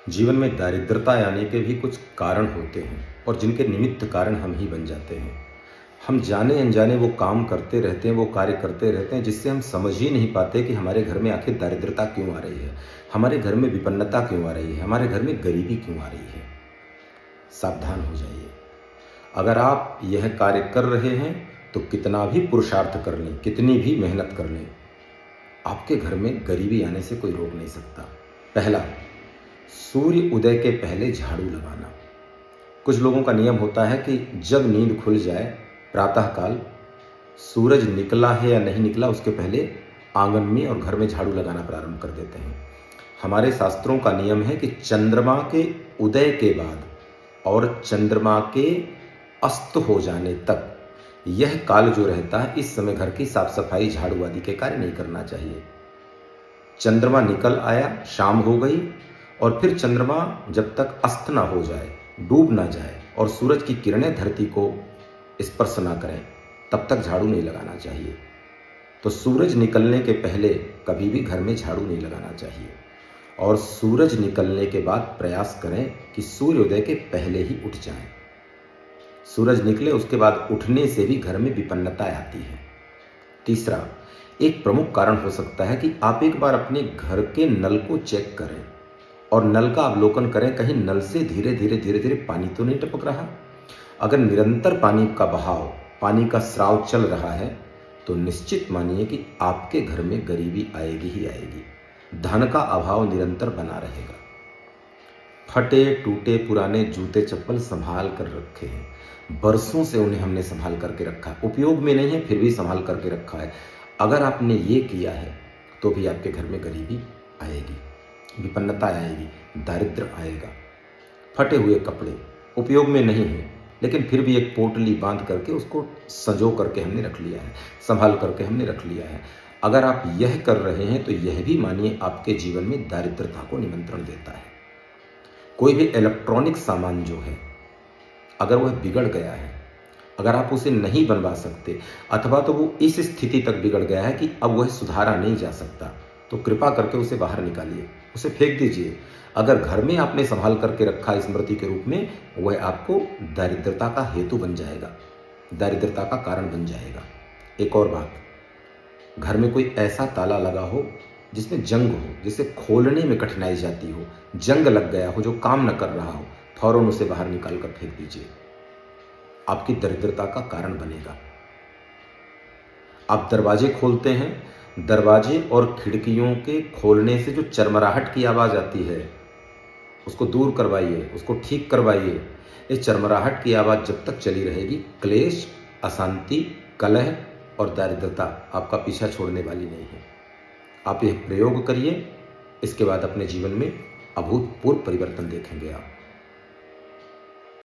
जीवन में दारिद्रता आने के भी कुछ कारण होते हैं और जिनके निमित्त कारण हम ही बन जाते हैं। हम जाने अनजाने वो काम करते रहते हैं, वो कार्य करते रहते हैं जिससे हम समझ ही नहीं पाते कि हमारे घर में आखिर दारिद्रता क्यों आ रही है, हमारे घर में विपन्नता क्यों आ रही है, हमारे घर में गरीबी क्यों आ रही है। सावधान हो जाइए। अगर आप यह कार्य कर रहे हैं तो कितना भी पुरुषार्थ कर लें, कितनी भी मेहनत कर लें, आपके घर में गरीबी आने से कोई रोक नहीं सकता। पहला, सूर्य उदय के पहले झाड़ू लगाना। कुछ लोगों का नियम होता है कि जब नींद खुल जाए, प्रातःकाल सूरज निकला है या नहीं निकला उसके पहले आंगन में और घर में झाड़ू लगाना प्रारंभ कर देते हैं। हमारे शास्त्रों का नियम है कि चंद्रमा के उदय के बाद और चंद्रमा के अस्त हो जाने तक यह काल जो रहता है, इस समय घर की साफ सफाई, झाड़ू आदि के कार्य नहीं करना चाहिए। चंद्रमा निकल आया, शाम हो गई और फिर चंद्रमा जब तक अस्त ना हो जाए, डूब ना जाए और सूरज की किरणें धरती को स्पर्श ना करें, तब तक झाड़ू नहीं लगाना चाहिए। तो सूरज निकलने के पहले कभी भी घर में झाड़ू नहीं लगाना चाहिए और सूरज निकलने के बाद प्रयास करें कि सूर्योदय के पहले ही उठ जाएं। सूरज निकले उसके बाद उठने से भी घर में विपन्नता आती है। तीसरा, एक प्रमुख कारण हो सकता है कि आप एक बार अपने घर के नल को चेक करें और नल का अवलोकन करें, कहीं नल से धीरे धीरे पानी तो नहीं टपक रहा। अगर निरंतर पानी का बहाव, पानी का स्राव चल रहा है तो निश्चित मानिए कि आपके घर में गरीबी आएगी ही आएगी। धन का अभाव निरंतर बना रहेगा। फटे टूटे पुराने जूते चप्पल संभाल कर रखे हैं, बरसों से उन्हें हमने संभाल करके रखा है, उपयोग में नहीं है फिर भी संभाल करके रखा है। अगर आपने ये किया है तो भी आपके घर में गरीबी आएगी, विपन्नता आएगी, दारिद्र्य आएगा। फटे हुए कपड़े उपयोग में नहीं है लेकिन फिर भी एक पोटली बांध करके उसको संजो करके हमने रख लिया है, संभाल करके हमने रख लिया है। अगर आप यह कर रहे हैं तो यह भी मानिए आपके जीवन में दारिद्रता को निमंत्रण देता है। कोई भी इलेक्ट्रॉनिक सामान जो है, अगर वह बिगड़ गया है, अगर आप उसे नहीं बनवा सकते अथवा तो वो इस स्थिति तक बिगड़ गया है कि अब वह सुधारा नहीं जा सकता, तो कृपा करके उसे बाहर निकालिए, उसे फेंक दीजिए। अगर घर में आपने संभाल करके रखा स्मृति के रूप में, वह आपको दारिद्रता का हेतु बन जाएगा, दारिद्रता का कारण बन जाएगा। एक और बात, घर में कोई ऐसा ताला लगा हो जिसमें जंग हो, जिसे खोलने में कठिनाई जाती हो, जंग लग गया हो, जो काम न कर रहा हो, फौरन उसे बाहर निकाल कर फेंक दीजिए। आपकी दरिद्रता का कारण बनेगा। आप दरवाजे खोलते हैं, दरवाजे और खिड़कियों के खोलने से जो चरमराहट की आवाज आती है उसको दूर करवाइए, उसको ठीक करवाइए। ये चरमराहट की आवाज जब तक चली रहेगी, क्लेश, अशांति, कलह और दारिद्रता आपका पीछा छोड़ने वाली नहीं है। आप यह प्रयोग करिए, इसके बाद अपने जीवन में अभूतपूर्व परिवर्तन देखेंगे आप।